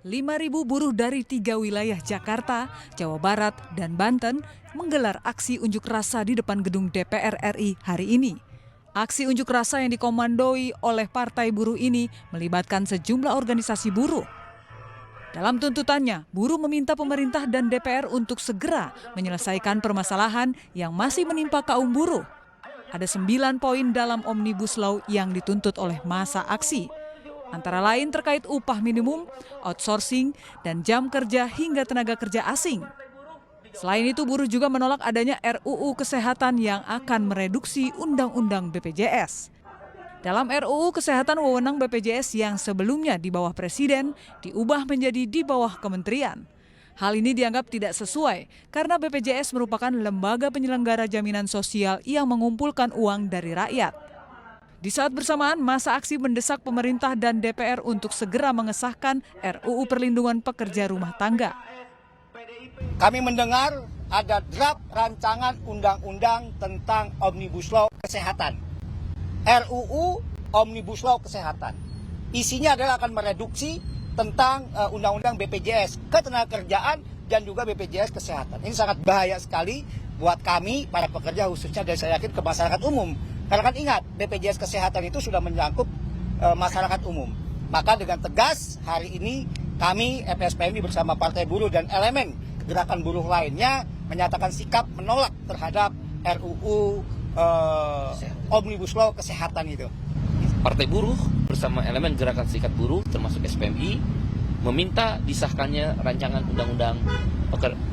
5.000 buruh dari 3 wilayah Jakarta, Jawa Barat, dan Banten menggelar aksi unjuk rasa di depan gedung DPR RI hari ini. Aksi unjuk rasa yang dikomandoi oleh Partai Buruh ini melibatkan sejumlah organisasi buruh. Dalam tuntutannya, buruh meminta pemerintah dan DPR untuk segera menyelesaikan permasalahan yang masih menimpa kaum buruh. Ada 9 poin dalam Omnibus Law yang dituntut oleh massa aksi. Antara lain terkait upah minimum, outsourcing, dan jam kerja hingga tenaga kerja asing. Selain itu, buruh juga menolak adanya RUU Kesehatan yang akan mereduksi Undang-Undang BPJS. Dalam RUU Kesehatan, wewenang BPJS yang sebelumnya di bawah Presiden diubah menjadi di bawah Kementerian. Hal ini dianggap tidak sesuai karena BPJS merupakan lembaga penyelenggara jaminan sosial yang mengumpulkan uang dari rakyat. Di saat bersamaan, massa aksi mendesak pemerintah dan DPR untuk segera mengesahkan RUU Perlindungan Pekerja Rumah Tangga. Kami mendengar ada draft rancangan undang-undang tentang Omnibus Law Kesehatan. RUU Omnibus Law Kesehatan. Isinya adalah akan mereduksi tentang undang-undang BPJS, ketenagakerjaan dan juga BPJS Kesehatan. Ini sangat bahaya sekali buat kami, para pekerja khususnya, dan saya yakin ke masyarakat umum. Karena kan ingat, BPJS Kesehatan itu sudah menyangkut masyarakat umum. Maka dengan tegas hari ini kami FSPMI bersama Partai Buruh dan elemen gerakan buruh lainnya menyatakan sikap menolak terhadap RUU Omnibus Law Kesehatan itu. Partai Buruh bersama elemen gerakan serikat buruh termasuk SPMI meminta disahkannya rancangan undang-undang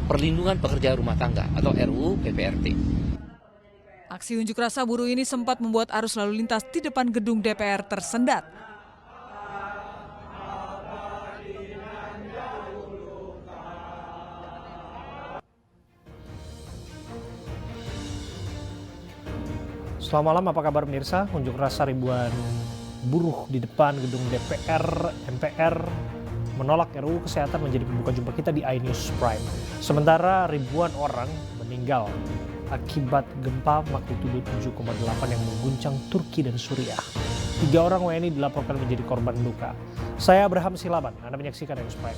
perlindungan pekerja rumah tangga atau RUU PPRT. Aksi unjuk rasa buruh ini sempat membuat arus lalu lintas di depan gedung DPR tersendat. Selamat malam, apa kabar pemirsa? Unjuk rasa ribuan buruh di depan gedung DPR MPR menolak RUU Kesehatan menjadi pembuka jumpa kita di iNews Prime. Sementara ribuan orang meninggal akibat gempa magnitudo 7,8 yang mengguncang Turki dan Suriah. 3 orang WNI dilaporkan menjadi korban luka. Saya Abraham Silaban, Anda menyaksikan iNews Prime.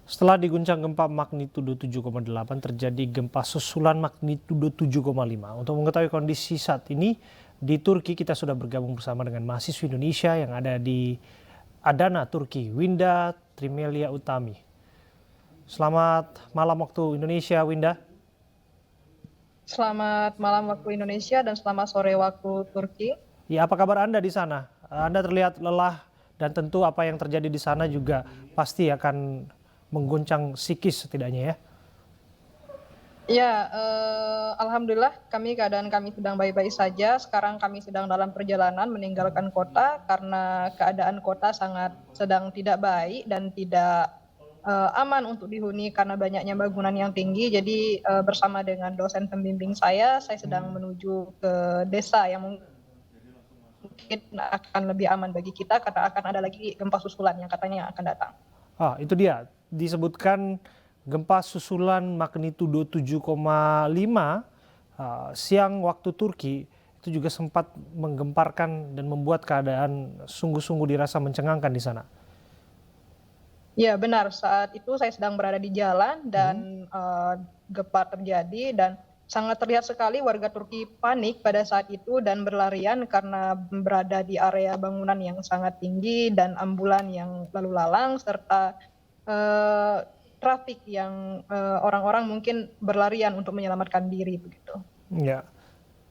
Setelah diguncang gempa magnitudo 7,8, terjadi gempa susulan magnitudo 7,5. Untuk mengetahui kondisi saat ini di Turki, kita sudah bergabung bersama dengan mahasiswa Indonesia yang ada di Adana, Turki, Winda Trimelia Utami. Selamat malam waktu Indonesia, Winda. Selamat malam waktu Indonesia dan selamat sore waktu Turki. Ya, apa kabar Anda di sana? Anda terlihat lelah dan tentu apa yang terjadi di sana juga pasti akan mengguncang psikis setidaknya ya. Ya, alhamdulillah keadaan kami sedang baik-baik saja. Sekarang kami sedang dalam perjalanan meninggalkan kota karena keadaan kota sedang tidak baik dan tidak aman untuk dihuni karena banyaknya bangunan yang tinggi. Jadi bersama dengan dosen pembimbing saya sedang menuju ke desa yang mungkin akan lebih aman bagi kita karena akan ada lagi gempa susulan yang katanya akan datang. Itu dia, disebutkan gempa susulan magnitudo 7,5 siang waktu Turki itu juga sempat menggemparkan dan membuat keadaan sungguh-sungguh dirasa mencengangkan di sana. Ya benar, saat itu saya sedang berada di jalan dan gempa terjadi dan sangat terlihat sekali warga Turki panik pada saat itu dan berlarian karena berada di area bangunan yang sangat tinggi dan ambulan yang lalu lalang serta trafik yang orang-orang mungkin berlarian untuk menyelamatkan diri begitu. Ya,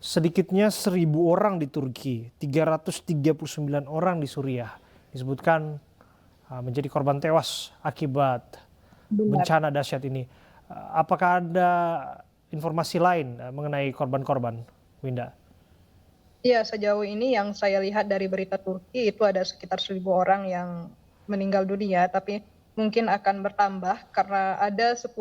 sedikitnya 1.000 orang di Turki, 339 orang di Suriah disebutkan menjadi korban tewas akibat bencana dahsyat ini. Apakah ada informasi lain mengenai korban-korban, Winda? Iya, sejauh ini yang saya lihat dari berita Turki itu ada sekitar 1.000 orang yang meninggal dunia, tapi mungkin akan bertambah karena ada 10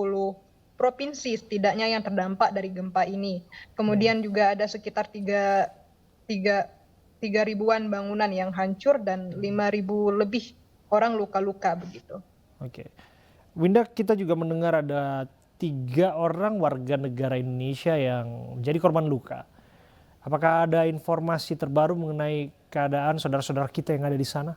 provinsi setidaknya yang terdampak dari gempa ini. Kemudian juga ada sekitar 3.000-an bangunan yang hancur dan 5.000 lebih orang luka-luka begitu. Oke. Winda, kita juga mendengar ada 3 orang warga negara Indonesia yang menjadi korban luka. Apakah ada informasi terbaru mengenai keadaan saudara-saudara kita yang ada di sana?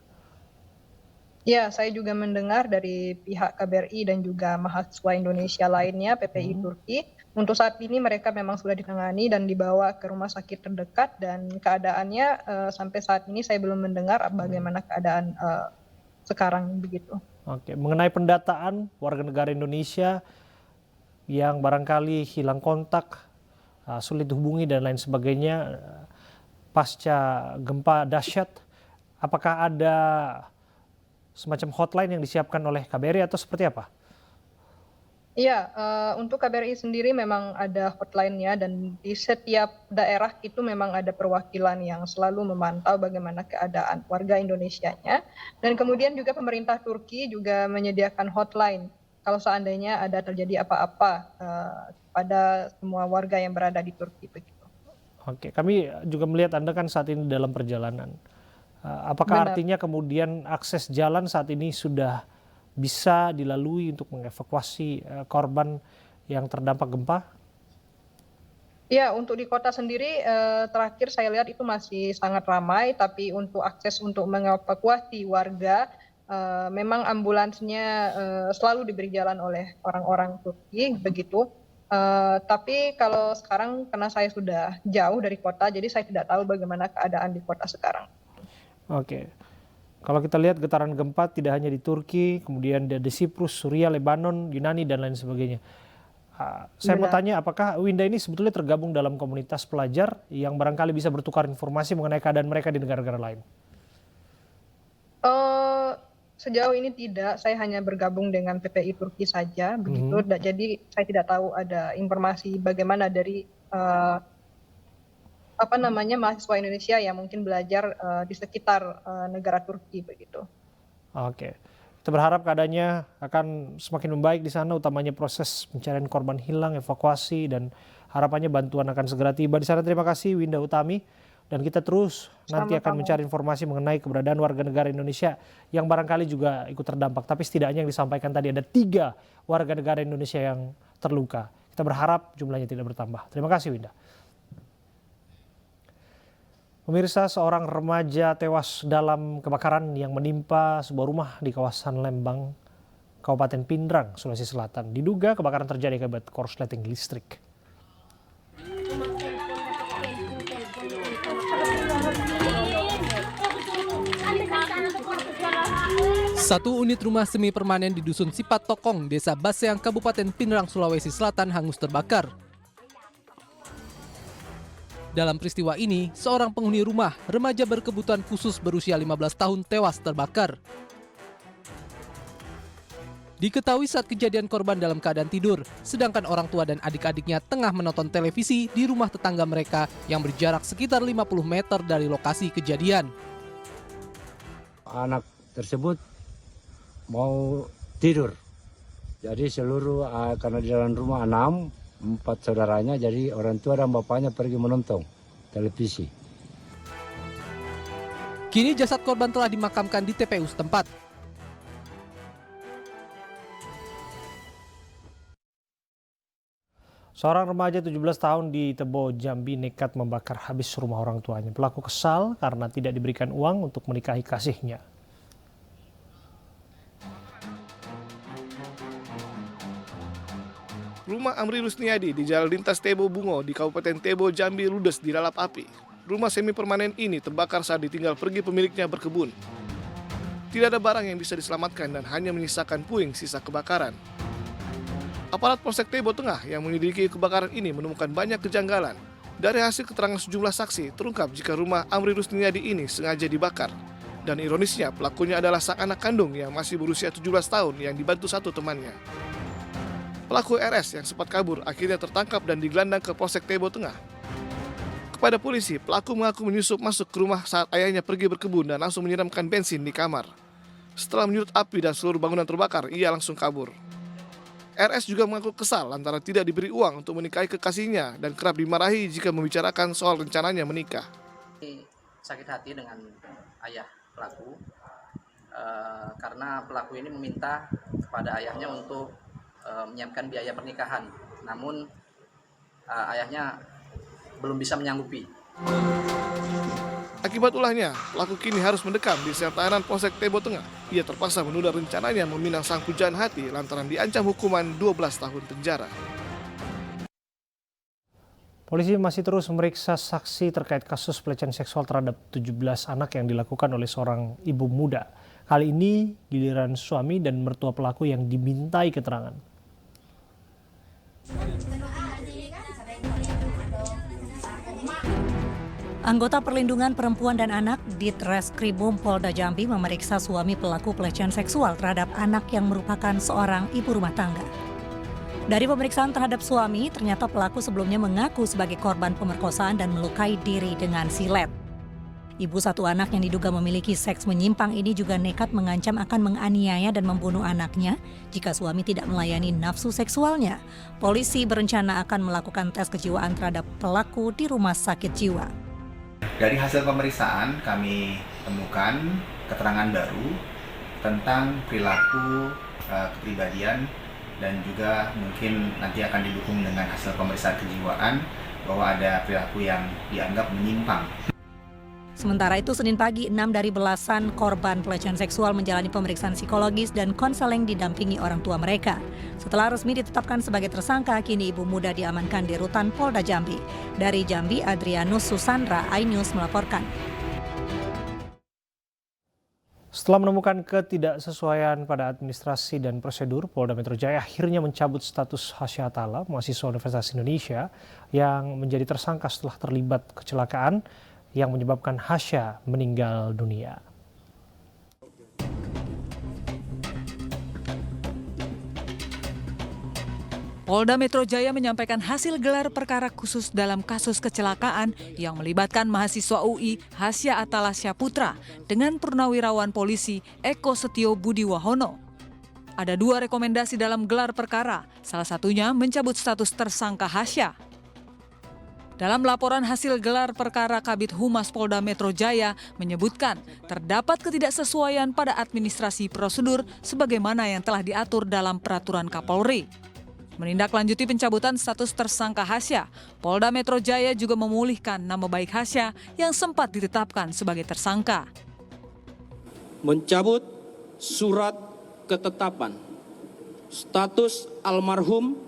Ya, saya juga mendengar dari pihak KBRI dan juga mahasiswa Indonesia lainnya, PPI Turki. Untuk saat ini mereka memang sudah ditangani dan dibawa ke rumah sakit terdekat dan keadaannya sampai saat ini saya belum mendengar bagaimana keadaan sekarang begitu. Oke, mengenai pendataan warga negara Indonesia yang barangkali hilang kontak, sulit dihubungi dan lain sebagainya pasca gempa dahsyat, apakah ada semacam hotline yang disiapkan oleh KBRI atau seperti apa? Iya, untuk KBRI sendiri memang ada hotline-nya dan di setiap daerah itu memang ada perwakilan yang selalu memantau bagaimana keadaan warga Indonesianya. Dan kemudian juga pemerintah Turki juga menyediakan hotline kalau seandainya ada terjadi apa-apa pada semua warga yang berada di Turki begitu. Oke, kami juga melihat Anda kan saat ini dalam perjalanan. Apakah Benar. artinya kemudian akses jalan saat ini sudah bisa dilalui untuk mengevakuasi korban yang terdampak gempa? Ya, untuk di kota sendiri terakhir saya lihat itu masih sangat ramai, tapi untuk akses untuk mengevakuasi warga memang ambulansnya selalu diberi jalan oleh orang-orang Turki begitu. Tapi kalau sekarang karena saya sudah jauh dari kota, jadi saya tidak tahu bagaimana keadaan di kota sekarang. Oke. Kalau kita lihat getaran gempa tidak hanya di Turki, kemudian di Siprus, Suriah, Lebanon, Yunani, dan lain sebagainya. Saya mau Benar. tanya, apakah Winda ini sebetulnya tergabung dalam komunitas pelajar yang barangkali bisa bertukar informasi mengenai keadaan mereka di negara-negara lain? Sejauh ini tidak, saya hanya bergabung dengan PPI Turki saja, begitu. Jadi saya tidak tahu ada informasi bagaimana dari mahasiswa Indonesia yang mungkin belajar di sekitar negara Turki begitu. Oke. Kita berharap keadaannya akan semakin membaik di sana, utamanya proses pencarian korban hilang, evakuasi, dan harapannya bantuan akan segera tiba di sana. Terima kasih Winda Utami. Dan kita terus nanti akan Sama-sama. mencari informasi mengenai keberadaan warga negara Indonesia yang barangkali juga ikut terdampak. Tapi setidaknya yang disampaikan tadi ada 3 warga negara Indonesia yang terluka. Kita berharap jumlahnya tidak bertambah. Terima kasih Winda. Pemirsa, seorang remaja tewas dalam kebakaran yang menimpa sebuah rumah di kawasan Lembang, Kabupaten Pindrang, Sulawesi Selatan. Diduga kebakaran terjadi akibat korsleting listrik. Satu unit rumah semi permanen di Dusun Sipat Tokong, Desa Baseang, Kabupaten Pindrang, Sulawesi Selatan hangus terbakar. Dalam peristiwa ini, seorang penghuni rumah, remaja berkebutuhan khusus berusia 15 tahun tewas terbakar. Diketahui saat kejadian korban dalam keadaan tidur, sedangkan orang tua dan adik-adiknya tengah menonton televisi di rumah tetangga mereka yang berjarak sekitar 50 meter dari lokasi kejadian. Anak tersebut mau tidur. Jadi seluruh karena di dalam rumah 4 saudaranya, jadi orang tua dan bapaknya pergi menonton televisi. Kini jasad korban telah dimakamkan di TPU setempat. Seorang remaja 17 tahun di Tebo, Jambi nekat membakar habis rumah orang tuanya. Pelaku kesal karena tidak diberikan uang untuk menikahi kasihnya. Rumah Amri Rusniadi di Jalan Lintas Tebo Bungo di Kabupaten Tebo, Jambi ludes dilalap api. Rumah semi permanen ini terbakar saat ditinggal pergi pemiliknya berkebun. Tidak ada barang yang bisa diselamatkan dan hanya menyisakan puing sisa kebakaran. Aparat Polsek Tebo Tengah yang menyelidiki kebakaran ini menemukan banyak kejanggalan. Dari hasil keterangan sejumlah saksi, terungkap jika rumah Amri Rusniadi ini sengaja dibakar. Dan ironisnya, pelakunya adalah sang anak kandung yang masih berusia 17 tahun yang dibantu satu temannya. Pelaku RS yang sempat kabur akhirnya tertangkap dan digelandang ke Polsek Tebo Tengah. Kepada polisi, pelaku mengaku menyusup masuk ke rumah saat ayahnya pergi berkebun dan langsung menyiramkan bensin di kamar. Setelah menyulut api dan seluruh bangunan terbakar, ia langsung kabur. RS juga mengaku kesal lantaran tidak diberi uang untuk menikahi kekasihnya dan kerap dimarahi jika membicarakan soal rencananya menikah. Sakit hati dengan ayah pelaku karena pelaku ini meminta kepada ayahnya untuk menyiapkan biaya pernikahan. Namun ayahnya belum bisa menyanggupi. Akibat ulahnya, pelaku kini harus mendekam di sel tahanan Polsek Tebo Tengah. Ia terpaksa menunda rencananya meminang sang pujaan hati lantaran diancam hukuman 12 tahun penjara. Polisi masih terus memeriksa saksi terkait kasus pelecehan seksual terhadap 17 anak yang dilakukan oleh seorang ibu muda. Kali ini giliran suami dan mertua pelaku yang dimintai keterangan. Anggota Perlindungan Perempuan dan Anak di Treskrimum Polda Jambi memeriksa suami pelaku pelecehan seksual terhadap anak yang merupakan seorang ibu rumah tangga. Dari pemeriksaan terhadap suami, ternyata pelaku sebelumnya mengaku sebagai korban pemerkosaan dan melukai diri dengan silet. Ibu satu anak yang diduga memiliki seks menyimpang ini juga nekat mengancam akan menganiaya dan membunuh anaknya jika suami tidak melayani nafsu seksualnya. Polisi berencana akan melakukan tes kejiwaan terhadap pelaku di rumah sakit jiwa. Dari hasil pemeriksaan kami temukan keterangan baru tentang perilaku kepribadian dan juga mungkin nanti akan didukung dengan hasil pemeriksaan kejiwaan bahwa ada perilaku yang dianggap menyimpang. Sementara itu, Senin pagi, 6 dari belasan korban pelecehan seksual menjalani pemeriksaan psikologis dan konseling didampingi orang tua mereka. Setelah resmi ditetapkan sebagai tersangka, kini ibu muda diamankan di rutan Polda Jambi. Dari Jambi, Adrianus Susandra, iNews melaporkan. Setelah menemukan ketidaksesuaian pada administrasi dan prosedur, Polda Metro Jaya akhirnya mencabut status Hasya Atala, mahasiswa Universitas Indonesia yang menjadi tersangka setelah terlibat kecelakaan yang menyebabkan Hasya meninggal dunia. Polda Metro Jaya menyampaikan hasil gelar perkara khusus dalam kasus kecelakaan yang melibatkan mahasiswa UI Hasya Atala Syaputra dengan purnawirawan polisi Eko Setio Budi Wahono. Ada 2 rekomendasi dalam gelar perkara, salah satunya mencabut status tersangka Hasya. Dalam laporan hasil gelar perkara Kabid Humas Polda Metro Jaya menyebutkan terdapat ketidaksesuaian pada administrasi prosedur sebagaimana yang telah diatur dalam peraturan Kapolri. Menindaklanjuti pencabutan status tersangka Hasya, Polda Metro Jaya juga memulihkan nama baik Hasya yang sempat ditetapkan sebagai tersangka. Mencabut surat ketetapan status almarhum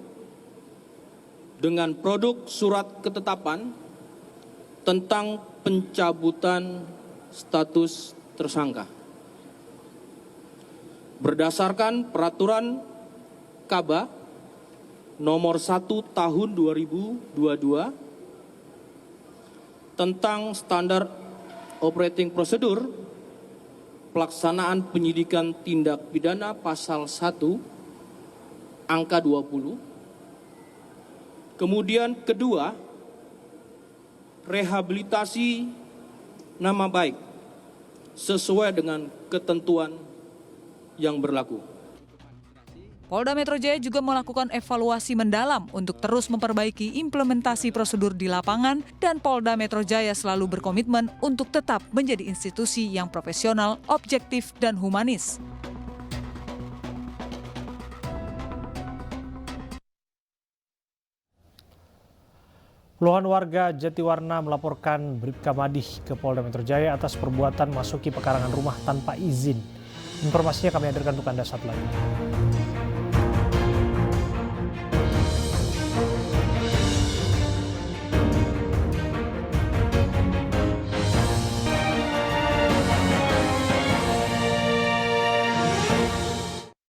dengan produk surat ketetapan tentang pencabutan status tersangka. Berdasarkan peraturan Kaba nomor 1 tahun 2022 tentang standar operating prosedur pelaksanaan penyidikan tindak pidana pasal 1 angka 20. Kemudian kedua, rehabilitasi nama baik sesuai dengan ketentuan yang berlaku. Polda Metro Jaya juga melakukan evaluasi mendalam untuk terus memperbaiki implementasi prosedur di lapangan dan Polda Metro Jaya selalu berkomitmen untuk tetap menjadi institusi yang profesional, objektif, dan humanis. Puluhan warga Jatiwarna melaporkan Bribka Madih ke Polda Metro Jaya atas perbuatan masuki pekarangan rumah tanpa izin. Informasinya kami hadirkan untuk Anda saat lagi.